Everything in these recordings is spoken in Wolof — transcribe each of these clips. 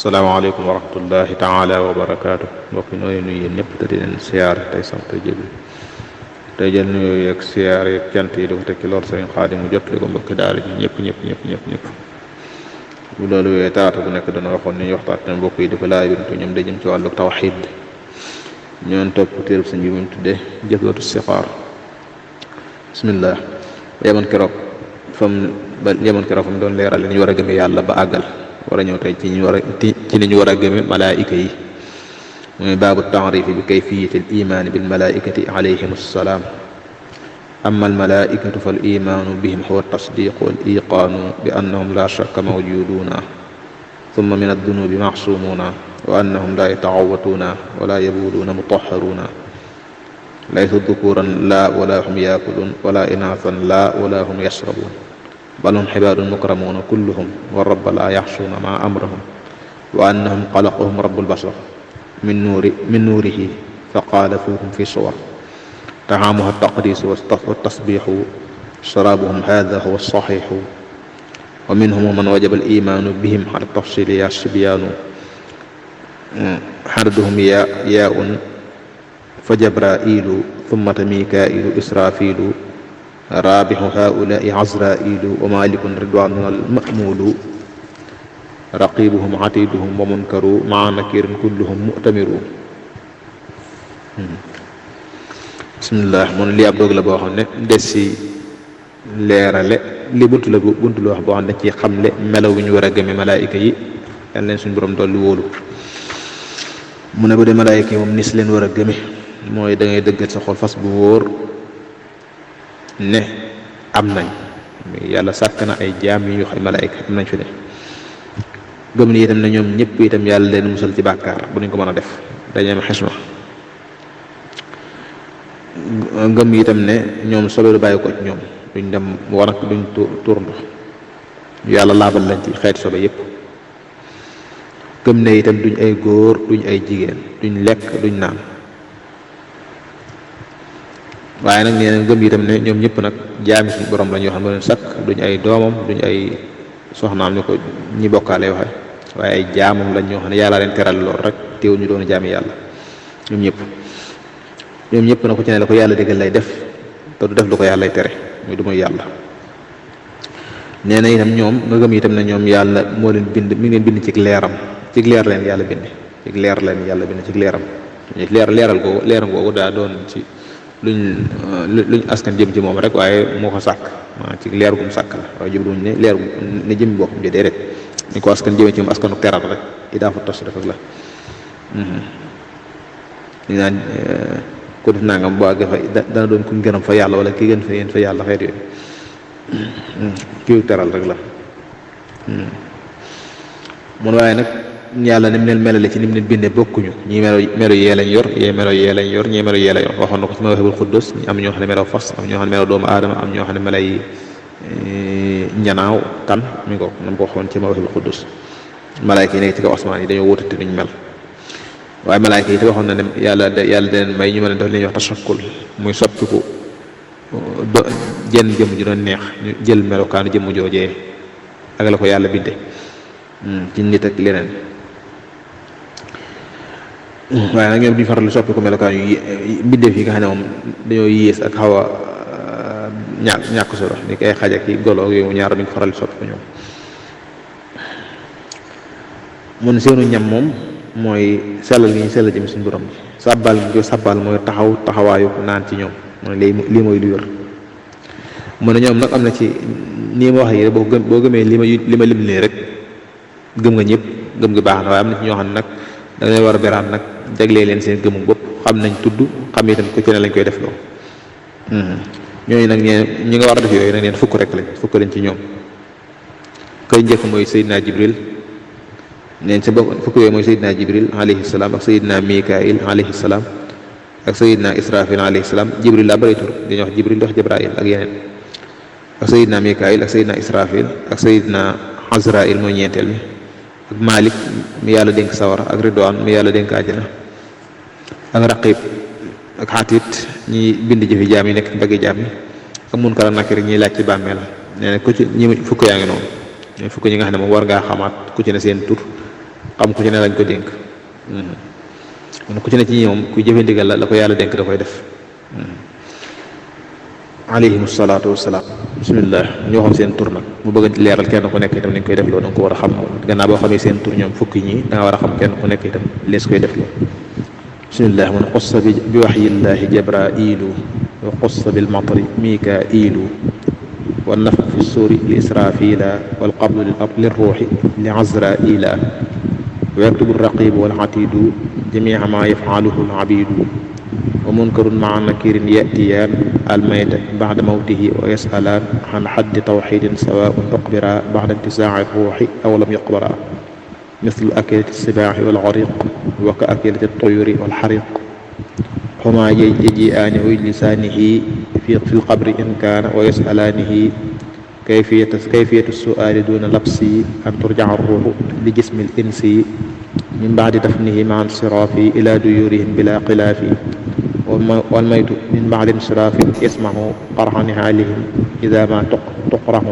asalaamaaleykum wa rahmatullahi taala wa barakaatu mbokk yi nooy nuyu yéen ñëpp te di leen siyaar tey sant jéglu tey jël nuyoo yeeg siyaar yeeg cant yi di ko tekki lool sëriñ Xaadim mu jot li ko mbokki daara ji ñëpp bu loolu wee taata bu nekk dana waxoon ni ñu waxtaan ne mbokk yi di ko laaj bintu ñoom day jëm ci wàllu tawxiid ñoon topp téereb sëñ bi mu tuddee Jazbatu Sixaar bismillah yemoon keroog fa mu doon leeral li ñu war a gëme yàlla ba àggal war a ñëw tey ci ni ñu war a gëme malaayika yi muy baabu taarifi bi kayfiyati al imaani bil malaaikati alayhim assalaam amma al malaaikatu fal imaanu bihim huwa tasdiqu wal iqaanu bi annahum la shakka mawjuduuna thumma min addunubi maxsuumuuna wa annahum la yataawatuuna wala yabuuluuna mutahharuuna laysu dukuuran la wala hum yaakuluun wala inaasan la wala hum yashrabuun bal hum xibaadun mukramuuna kulluhum wa rabba laa yaxsuuna maa amrahum wa annahum xalaqahum rabbul bashar min nuurihi fa qaalafuuhum fi suwar taxaamuha taqdiisu wa tasbiixu sharaabuhum haada huwa saxiixu wa minhum man wajaba al imaanu bihim ala tafsiili yaa sibyaanu xadaduhum yaaun fa jabrailu thummata mikailu israfilu raabixu haulaai azrailu wa malikun ridwanun almamulu raqibuhum atiduhum wa munkaru maa nakirin kulluhum mu'tamiru bismillah mun lii ab doog la boo xam ne des si leerale li buntu la wax boo xam ne ci xamle melaw wi ñu war a gëme malaayika yi yal leen suñu borom dolli wóolu mu ne bu dee malaayika yi moom nis leen war a gëme mooy da ngay dëggal sa xol fas bu wóor ne am nañ yàlla sàkk na ay jaam yu ñu wax ay malaayika am nañ fi ne gëm ni itam ne ñoom ñëpp itam yàlla leen musal ci bàkkaar bu ñu ko mën a def dañu am xisma ngëm itam ne ñoom sobe du bàyyi ko ci ñoom duñ dem wanak duñ tur ndox yàlla laabal lañ ci xeeti sobe yëpp gëm ne itam duñ ay góor duñ ay jigéen duñ lekk duñ naan waaye nag nee na gëm itam ne ñoom ñëpp nag jaami suñu borom la ñoo xam ne leen sakk duñ ay doomam duñ ay soxnaam ni ko ñi bokkaale waxe waaye ay jaamam lañ ñoo xam ne yàlla leen teral lool rek teew ñu doon jaami yàlla ñoom ñëpp na ko ci ne la ko yàlla digal lay def te du def lu ko yàlla lay tere muy du muy yàlla nee na itam ñoom nga gëm itam ne ñoom yàlla moo leen bind mi ngi leen bind ci leeram ci leer leen yàlla bind ci leer leen yàlla bind ci leeram leeral googu daa doon ci luñ askan jëm ci moom rek waaye moo ko sàkk maa ci leer gum sàkk la waaye jubluñ ne leer ne jëmmi boppam ji déedéet ni ko askan jëmee ci moom askanu teral rek idaafa tashrif rek la li naan ko def nangam boo àggee fa dana doon ku gënam fa yàlla wala ki gën fa yéen fa yàlla xeet yooyu kiiw teral rek la mun waaye nag yàlla ni mu leen melale ci ni mu leen bindee bokkuñu ñii melo yee lañ yor ñii melo yee lañ yor waxoon na ko ci Mawahibul Quddus am ñoo xam ne melo fas am ñoo xam ne melo doomu aadama am ñoo xam ne melay ñanaaw tan mi ko nam ko waxoon ci Mawahibul Quddus malaayka yi nekk ci kaw asmaan yi dañoo wutante nuñ mel waaye malaayka yi te waxoon na ne yàlla deneen may ñu mel ne daf leen wax tashakkul muy soppiku jenn jëmm ju doon neex ñu jël melokaanu jëmm joojee ak la ko yàlla bindee ci nit ak leneen waaye nag ñoom duñ faral di soppi ko melokaan yu mbindeef yi nga xam ne moom dañoo yées ak xaw a ñàkk solo ni kay xaj ak golo yooyu ñaar duñ ko faral di soppi ko ñoom mun seenu ñam moom mooy sellal gi ñu sellal jëm suñu borom bi sàbbal gi sàbbal mooy taxawaayu naan ci ñoom mooy lii mooy lu wér mu ne ñoom nag am na ci nii ma wax yi boo gëmee li ma lim nii rek gëm nga ñëpp gëm nga baax na waaye am na ci ñoo xam ne nag da ngay war a beraan nag jaglee leen seen gëmu bopp xam nañ tudd xam itam ko ci ne lañ koy def loo ñooñu nag ñi nga war a def yooyu nag neen fukk lañ ci ñoom kay njëkk mooy Seydina Jibril neen sa bopp fukk yooyu mooy Seydina Jibril alayhi salaam ak Seydina Mikail alayhi salaam ak Seydina Israfil alayhi salaam Jibril laa bëri tur dañuy wax Jibril di wax Jibrail ak yeneen ak Seydina Mikail ak Seydina Israfil ak Seydina Azrail mooy ñeenteel mi ak Malik mi yàlla dénk sawara ak Ridwaan mi yàlla dénk àjjana ak Raqib ak Xatit ñi bind jëfi jaam yi nekk ci mbaggi jaam yi ak Munkar ak Nakir ñiy laaj ci bàmmeel nee na ku ci ñi fukk yaa ngi noonu fukk ñi nga xam ne moom war ngaa xamaat ku ci ne seen tur xam ku ci ne lañ ko dénk mun ku ci ne ci ñi moom kuy jëfe ndigal la ko yàlla dénk da koy def alayhim salaatu wasalaam. bismillah ñu waxoon seen tur nag mu bëgg leeral kenn ku nekk itam ni ñu koy def loolu da nga ko war a xam gannaaw boo xamee seen tur ñoom fukki ñi da nga war a xam kenn ku nekk itam lees koy def loolu. bismillah mun xussa bi waxyillahi jabrailu wa xussa bil matari mikailu wa nafx fi suuri li israfila wal qablu lil ruuxi li azraila wa yaktubu raqibu wal atidu jamia ma yafaluhu al abidu wa munkarun maa nakirin yatiyaan almayta baxda mawtihi wa yasalaan an xaddi tawxidin sawaun uqbira baxda intisaaci ruuxi aw lam yuqbara mislu akilati sibaaxi wal xariq wa ka akilati tuyuri wal xariq xumaa yajiaani uy lisaanihi fi lqabri in kaana wa yasalaanihi kayfiyatu suaali duna labsi an turjaca ruuxu li jismi l insi min baxdi dafnihi maa insiraafi ila duyurihim bila xilaafi والميت من بعد انصراف يسمع قرح نعالهم إذا ما تقرح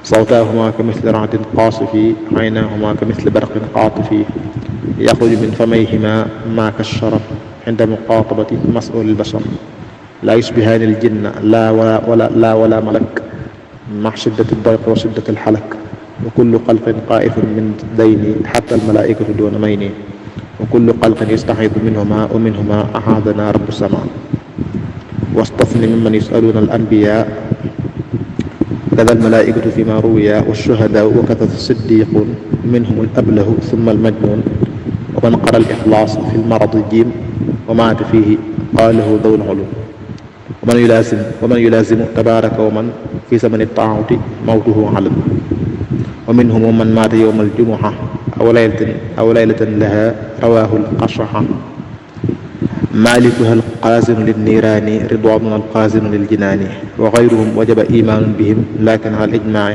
صوتاهما كمثل رعد قاصف عيناهما كمثل برق قاطف يخرج من فميهما ما كالشرف عند مقاطبة مسؤول البشر لا يشبهان الجن لا ولا ملك مع شدة الضيق وشدة الحلك وكل قلق قائف من دين حتى الملائكة دون مين وكل قلق يستحيط منهما ومنهما أحاذنا رب السماء واستثن ممن يسألون الأنبياء كذا الملائكة فيما روي والشهداء وكذا الصديق منهم الأبله ثم المجنون ومن قرأ الإخلاص في المرض الجيم ومات فيه قاله ذو العلوم ومن يلازم تبارك ومن في زمن الطاعة موته علم ومنهم من مات يوم الجمعة أو ليلة لها رواه القشحة مالكها القازن للنيران رضوان القازن للجنان وغيرهم وجب إيمان بهم لكن على الإجماع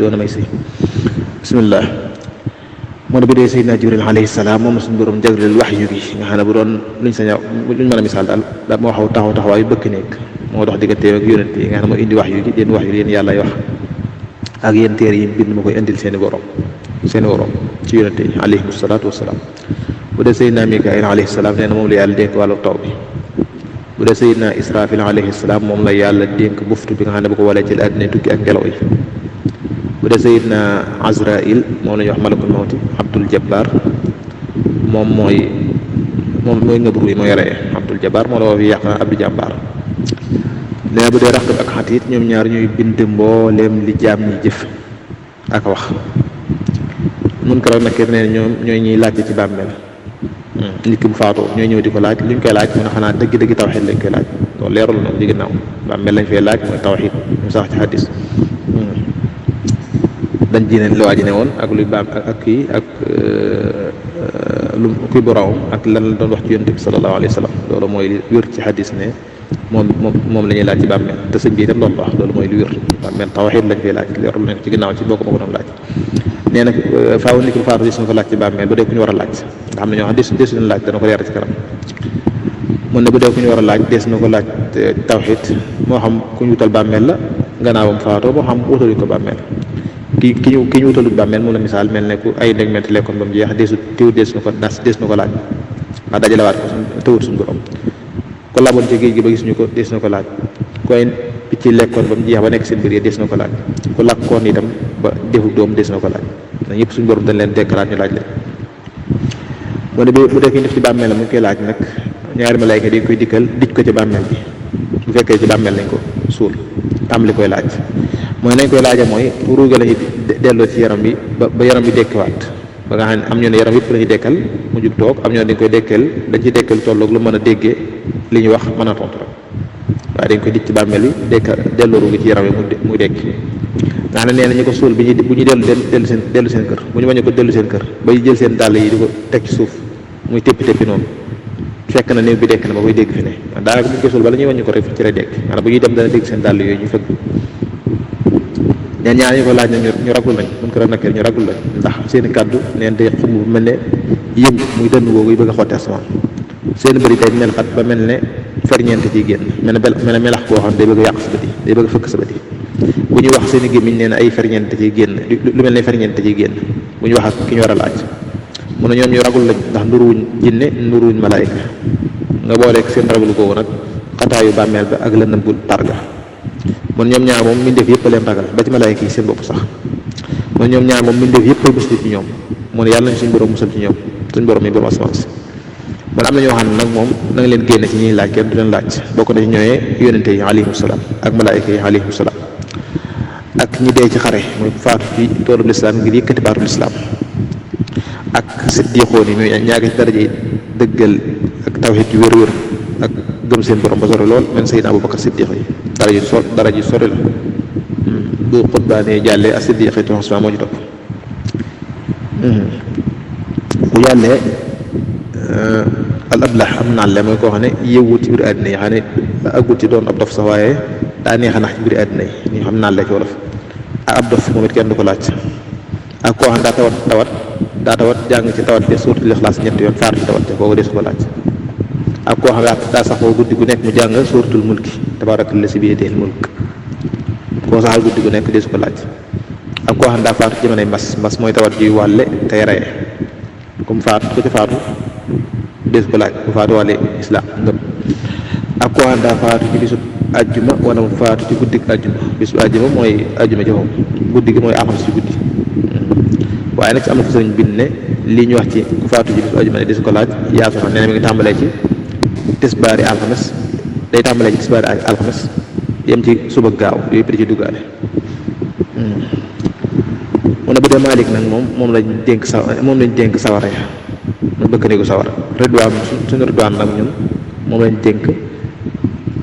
دون ميسهم بسم الله moo bi dee Seydina Jibril alayhi salaam moom suñu borom jagleel waxyu gi nga xam ne bu doon luñ mën a misaal daal moo xaw taxawaayu bëkk nekk moo dox digganteem ak yonent yi nga xam ne moo indi waxyu gi yéen waxyu yéen yàlla wax ak yéen téere yi bind ma koy indil seeni borom ci yonent yi alayhim salaatu wasalaam. bu dee Seydina Mikaayil alayhi salaam nee na moom la yàlla dénk wàllu taw bi. bu dee Seydina Israfil alayhi salaam moom la yàlla dénk buftu bi nga xam ne bu ko walee ci àddina tukki ak ngelaw yi. bu dee Seydina Azrail moom la ñuy wax malakul mawti Abdul Jabbar moom mooy ngëbru yi mooy reye Abdul Jabbar moo la woo fi yàq na Abdou Jabbar. nee na bu dee raqib ak xatiit ñoom ñaar ñuy bind mbooleem li jaam ñi jëf ak wax. mun ko nag nee na ñoom ñooy ñuy laajte ci bàmmeel nit ki bu faatoo ñooy ñëw di ko laaj luñ koy laaj mu ne xanaa dëgg-dëgg tawxiid lañ koy laaj loolu leerul na ci ginnaaw bàmmeel lañ fay laaj mooy tawxiid ñu sax ci xadis dañ ji ne la waa ji ne woon ak luy baam ak kii ak lu kuy boroomam ak lan la doon wax ci yonent bi sallallahu alayhi wa sallam loolu mooy li wér ci xadis ne moom la ñuy laaj ci bàmmeel te sëñ bi itam loolu wax loolu mooy lu wér bàmmeel tawxiid lañ fay laaj leerul na ci ginnaaw ci boo ko doon laaj. nee na faaw nit ku faatu des na ko laaj ci bàmmeel bu dee ku ñu war a laaj nga xam ne ñoo xam des na laaj dana ko leeral ci kanam mun ne bu dee ku ñu war a laaj des na ko laaj tawxiid moo xam ku ñu wutal bàmmeel la gannaawam faatoo moo xam wutaluñ ko bàmmeel ki ñu wutalut bàmmeel moom la misaal mel ne ku ay ndeg menti lekkoon ba mu jeex des na ko laaj ndax dajalewaat ko tëwut suñu borom ko laboon ci géej gi ba gisuñu ko des na ko laaj ku ay picc lekkoon ba mu jeex ba nekk seen biir des na ko laaj ku lakkoon itam ba defu doom des na ko laaj na ñëpp suñu borom dañ leen dekkalaat ñu laaj leen mu ne bu dee ki def ci bàmmeel la mu koy laaj nag ñaari malayka dañ koy dij ko ci bàmmeel bi bu fekkee ci bàmmeel lañ ko suul tàmbali koy laaj mooy nañ koy laaja mooy ruuga lañuy delloo ci yaram bi ba yaram bi dekkiwaat ba nga xam ne am ñoo ne yaram yëpp lañuy dekkal mu jug toog am ñoo dañ koy dekkal dañ ci dekkal tolloog lu mën a déggee li ñu wax mën a tontu rek waaye dañ koy dij ci bàmmeel bi delloo ruugi ci yaram yi muy dekki nga xam ne nee na ñu ko suul bu ñu dellu seen kër bu ñu bañ ko dellu seen kër ba jël seen dàll yi di ko teg ci suuf muy téppi noonu fekk na néew bi dekk na ba koy dégg fi ne daanaka bu ñu ko suul bala ñuy wàññi ko rek ci la dekk maanaam bu ñuy dem dana dégg seen dàll yooyu ñu fëgg ñaar ñu ko laaj na ñu ragul lañ mun ko nakkee ñu ragul lañ ndax seeni kàddu neen day xumb bu mel ne yëngu muy dënn googu yi bëgg a xotti asamaan seen bëri day mel xat ba mel ne ferñeent ciy génn mel ne melax boo xam ne day bëgg a yàq sa bët yi day bëgg a fëkk sa bët yi bu bu ñu wax seen i gémmiñ nee na ay ferñeent ciy génn lu mel ne ferñeent ciy génn bu ñu wax ak ki ñu war a laaj mu ne ñoom ñu ragul lañ ndax nuruwuñ jinne nuruwuñ malaayika nga booleeg seen ragul googu nag xataayu bàmmeel ba ak lëndëm gu targa mun ñoom ñaar moom mbindeef yëpp leen ragal ba ci malaayika yi seen bopp sax mun ñoom ñaar moom mbindeef yëpp ay musal ci ñoom mu ne yàlla nañ suñ borom musal ci ñoom suñ borom yi borom asamaan si man am na ñoo xam ne nag moom na nga leen génne ci ñuy laaj kenn du leen laaj bokk na ci ñooyee yónente yi alayhim salaam ak malaayika yi alayhim salaam ak ñi dee ci xare mooy faatu ci toolub lislaam ngir yëkkati baatub lislaam ak siddiqoon yi muy ñaage ci daraja yi dëggal ak tawhid yu wér-wér ak gëm seen borom ba sori lool men Seydina Abubakar siddiq yi dara ji sori la bu xutbaanee jàllee ak siddiq yi toxsma moo ci topp bu jàllee al ablah am naan le mooy koo xam ne yëwwut ci biir àddina yi xam ne aggut ci doon ab dof sax waaye daa neex a nax ci biir àddina yi ñu xam naan le ci wolof ak ab dof moom it kenn du ko laaj ak koo xam daa tawat jàng ci tawat te suuratul Ixlaas ñetti yoon faatu ci tawat te kooku deesu ko laaj ak koo xam ne daa saxoo guddi gu nekk mu jàng suuratul mulki tabaarakallazi bi yadihil mulk koo saxal guddi gu nekk deesu ko laaj ak koo xam ne daa faatu ci jamonoy mbas mooy tawat juy wàlle tey reye comme faatu ko ci faatu deesu ko laaj bu faatu wàlle islaam ngëm ak koo xam ne daa faatu ci bisu ajjuma wala mu faatu ci guddi ajjuma bisu ajjuma mooy ajjuma ci moom guddi gi mooy alxames ci guddi waaye nag ci am na fa sëriñ bind ne lii ñu wax ci ku faatu ci bisu ajjuma ne deesu ko laaj yaa so xam nee na mi ngi tàmbalee ci tisbaari alxames day tàmbalee ci tisbaari alxames yem ci suba gaaw yooyu yëpp di ci duggaale mu ne bu dee Maalik nag moom lañ dénk sawara ya mu bëkk néegu sawara Ridwaan suñu Ridwaan nag ñun moom lañ dénk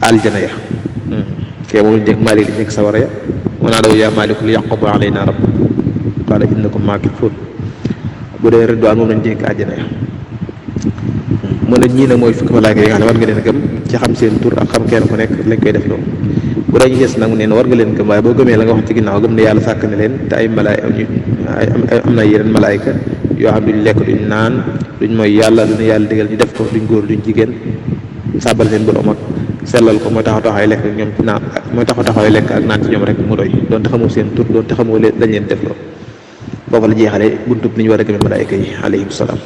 aljana ya kee moom lañ dénk Maalik lañ dénk sawara ya wa naadaa yaa Maaliku li yaqdi alaynaa rabbuk qaala innakum maakifuun bu dee Ridwaan moom lañ dénk aljana ya mu ne ñii nag mooy fukki malaayka yi nga xam ne war nga leen gëm ci xam seen tur ak xam kenn ku nekk lañ koy def loolu bu dee ñu des nag nee na war nga leen gëm waaye boo gëmee la nga wax ci ginnaaw gëm ne yàlla sàkk na leen te ay am na yeneen malaayka yoo xam duñ lekk duñ naan duñ mooy yàlla lu ne yàlla digal ñu def ko duñ góor duñ jigéen sàbbal seen borom ak sellal ko mooy taxaw lekk ak ñoom ci naan mooy taxaw lekk ak naan ci ñoom rek mu doy doonte xamoo seen tur doonte xamoo dañ leen def loolu foofu la jeexale buntub ni ñu war a gëmee malaayka yi alayhim salaam